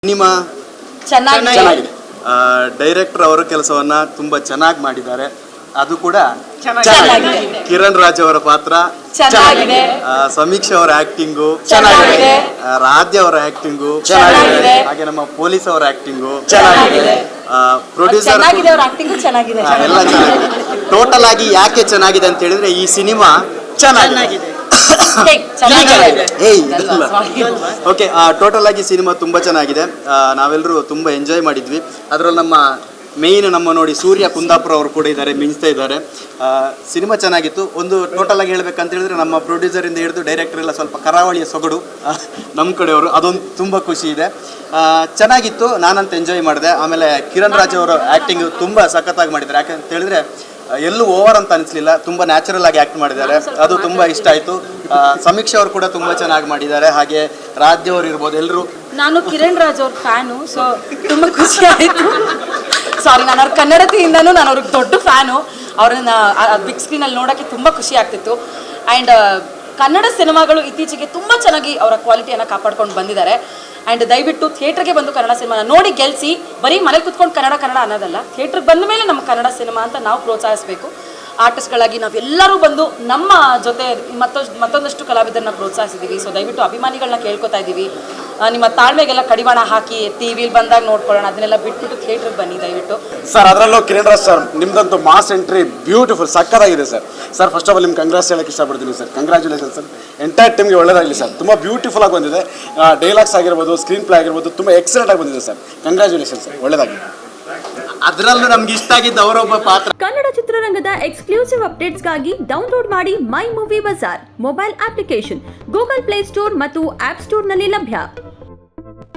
Cinema ಚೆನ್ನಾಗಿದೆ. Director ಅವರ ಕೆಲಸವನ್ನ ತುಂಬಾ ಚೆನ್ನಾಗಿ ಮಾಡಿದ್ದಾರೆ. ಅದು ಕೂಡ ಚೆನ್ನಾಗಿದೆ. ಕಿರಣ್ ರಾಜ್ ಅವರ ಪಾತ್ರ ಚೆನ್ನಾಗಿದೆ. ಸಮೀಕ್ಷಾ ಅವರ ಆಕ್ಟಿಂಗು ಚೆನ್ನಾಗಿದೆ. ರಾಧ್ಯ ಅವರ ಆಕ್ಟಿಂಗು ಚೆನ್ನಾಗಿದೆ. ಹಾಗೆ ನಮ್ಮ ಪೊಲೀಸ್ ಅವರ ಆಕ್ಟಿಂಗು ಚೆನ್ನಾಗಿದೆ. ಪ್ರೊಡ್ಯೂಸರ್ ಚೆನ್ನಾಗಿದೆ, ಅವ್ರ ಆಕ್ಟಿಂಗ್ ಚೆನ್ನಾಗಿದೆ. ಎಲ್ಲ ಚೆನ್ನಾಗಿದೆ. ಟೋಟಲ್ ಆಗಿ ಯಾಕೆ ಚೆನ್ನಾಗಿದೆ ಅಂತ ಹೇಳಿದ್ರೆ ಈ ಸಿನಿಮಾ ಚೆನ್ನಾಗಿದೆ. ಓಕೆ, ಟೋಟಲ್ ಆಗಿ ಸಿನಿಮಾ ತುಂಬಾ ಚೆನ್ನಾಗಿದೆ. ನಾವೆಲ್ಲರೂ ತುಂಬಾ ಎಂಜಾಯ್ ಮಾಡಿದ್ವಿ. ಅದರಲ್ಲಿ ನಮ್ಮ ನೋಡಿ ಸೂರ್ಯ ಕುಂದಾಪುರ ಅವರು ಕೂಡ ಇದ್ದಾರೆ, ಮಿಂಚ್ತಾ ಇದ್ದಾರೆ. ಸಿನಿಮಾ ಚೆನ್ನಾಗಿತ್ತು. ಒಂದು ಟೋಟಲ್ ಆಗಿ ಹೇಳ್ಬೇಕಂತ ಹೇಳಿದ್ರೆ ನಮ್ಮ ಪ್ರೊಡ್ಯೂಸರ್ ಇಂದ ಹಿಡಿದು ಡೈರೆಕ್ಟರ್ ಎಲ್ಲ ಸ್ವಲ್ಪ ಕರಾವಳಿಯ ಸೊಗಡು ನಮ್ಮ ಕಡೆಯವರು, ಅದೊಂದು ತುಂಬ ಖುಷಿ ಇದೆ. ಚೆನ್ನಾಗಿತ್ತು, ನಾನಂತ ಎಂಜಾಯ್ ಮಾಡಿದೆ. ಆಮೇಲೆ ಕಿರಣ್ ರಾಜ್ ಅವರು ಆ್ಯಕ್ಟಿಂಗ್ ತುಂಬ ಸಖತ್ತಾಗಿ ಮಾಡಿದ್ದಾರೆ. ಯಾಕಂತ ಹೇಳಿದ್ರೆ ಎಲ್ಲೂ ಓವರ್ ಅಂತ ಅನಿಸ್ಲಿಲ್ಲ, ತುಂಬ ನ್ಯಾಚುರಲ್ ಆಗಿ ಆ್ಯಕ್ಟ್ ಮಾಡಿದ್ದಾರೆ. ಅದು ತುಂಬ ಇಷ್ಟ ಆಯಿತು. ಸಮೀಕ್ಷಾ ಅವರು ಕೂಡ ತುಂಬ ಚೆನ್ನಾಗಿ ಮಾಡಿದ್ದಾರೆ. ಹಾಗೆ ರಾಧ್ಯ ಅವರು ಇರ್ಬೋದು, ಎಲ್ಲರೂ. ನಾನು ಕಿರಣ್ ರಾಜ್ ಅವ್ರ ಫ್ಯಾನು, ಸೊ ತುಂಬ ಖುಷಿ ಆಯಿತು. ಸಾರಿ, ನಾನು ಅವ್ರ ಕನ್ನಡತಿಯಿಂದನೂ ನಾನು ಅವ್ರಿಗೆ ದೊಡ್ಡ ಫ್ಯಾನು. ಅವ್ರನ್ನ ಬಿಗ್ ಸ್ಕ್ರೀನಲ್ಲಿ ನೋಡೋಕ್ಕೆ ತುಂಬ ಖುಷಿ ಆಗ್ತಿತ್ತು. ಆ್ಯಂಡ್ ಕನ್ನಡ ಸಿನಿಮಾಗಳು ಇತ್ತೀಚೆಗೆ ತುಂಬ ಚೆನ್ನಾಗಿ ಅವರ ಕ್ವಾಲಿಟಿಯನ್ನು ಕಾಪಾಡ್ಕೊಂಡು ಬಂದಿದ್ದಾರೆ. ಆ್ಯಂಡ್ ದಯವಿಟ್ಟು ಥಿಯೇಟ್ರಿಗೆ ಬಂದು ಕನ್ನಡ ಸಿನಿಮಾನ ನೋಡಿ ಗೆಲ್ಲಿಸಿ. ಬರೀ ಮನೇಲಿ ಕುತ್ಕೊಂಡು ಕನ್ನಡ ಅನ್ನೋದಲ್ಲ, ಥಿಯೇಟ್ರಿಗೆ ಬಂದ ಮೇಲೆ ನಮ್ಮ ಕನ್ನಡ ಸಿನಿಮಾ ಅಂತ ನಾವು ಪ್ರೋತ್ಸಾಹಿಸಬೇಕು. ಆರ್ಟಿಸ್ಟ್ಗಳಾಗಿ ನಾವೆಲ್ಲರೂ ಬಂದು ನಮ್ಮ ಜೊತೆ ಮತ್ತೊಂದಷ್ಟು ಕಲಾವಿದರನ್ನ ಪ್ರೋತ್ಸಾಹಿಸಿದ್ದೀವಿ. ಸೊ ದಯವಿಟ್ಟು ಅಭಿಮಾನಿಗಳನ್ನ ಕೇಳ್ಕೊತಾ ಇದ್ದೀವಿ, ನಿಮ್ಮ ತಾಳ್ಮೆಗೆಲ್ಲ ಕಡಿವಾಣ ಹಾಕಿ ಟಿವಿಲಿ ಬಂದಾಗ ನೋಡ್ಕೊಳ್ಳೋಣ, ಅದನ್ನೆಲ್ಲ ಬಿಟ್ಬಿಟ್ಟು ಥಿಯೇಟ್ರಿಗೆ ಬನ್ನಿ ದಯವಿಟ್ಟು. ಸರ್ ಅದರಲ್ಲೂ ಕಿರಣ್ ರಾಜ್ ಸರ್ ನಿಮ್ದಂತೂ ಮಾಸ್ ಎಂಟ್ರಿ ಬ್ಯೂಟಿಫುಲ್ ಸಕ್ಕತ್ತಾಗಿದೆ sir. Sir first of all ನಿಮ್ಗೆ ಕಂಗ್ರಾಸ್ ಹೇಳಕ್ಕೆ ಇಷ್ಟಪಡ್ತೀನಿ ಸರ್. Congratulation sir. ಎಂಟೈರ್ ಟೀಮ್ಗೆ ಒಳ್ಳೆಯದಾಗಲಿ ಸರ್. ತುಂಬ ಬ್ಯೂಟಿಫುಲ್ ಆಗಿ ಬಂದಿದೆ. ಡೈಲಾಗ್ಸ್ ಆಗಿರ್ಬೋದು, ಸ್ಕ್ರೀನ್ ಪ್ಲೇ ಆಗಿರ್ಬೋದು, ತುಂಬ ಎಕ್ಸಲೆಂಟ್ ಆಗಿ ಬಂದಿದೆ ಸರ್. ಕಂಗ್ರ್ಯಾಚುಲೇಷನ್ ಸರ್, ಒಳ್ಳೆಯದಾಗಿ. ಅದರಲ್ಲೂ ನಮ್ಗೆ ಇಷ್ಟ ಆಗಿದ್ದ ಅವರೊಬ್ಬ ಪಾತ್ರ. ಕನ್ನಡ ಚಿತ್ರರಂಗದ ಎಕ್ಸ್ಕ್ಲೂಸಿವ್ ಅಪ್ಡೇಟ್ಸ್ಗಾಗಿ ಡೌನ್ಲೋಡ್ ಮಾಡಿ my movie bazaar mobile application Google play store ಮತ್ತು ಆಪ್ ಸ್ಟೋರ್ನಲ್ಲಿ ಲಭ್ಯ.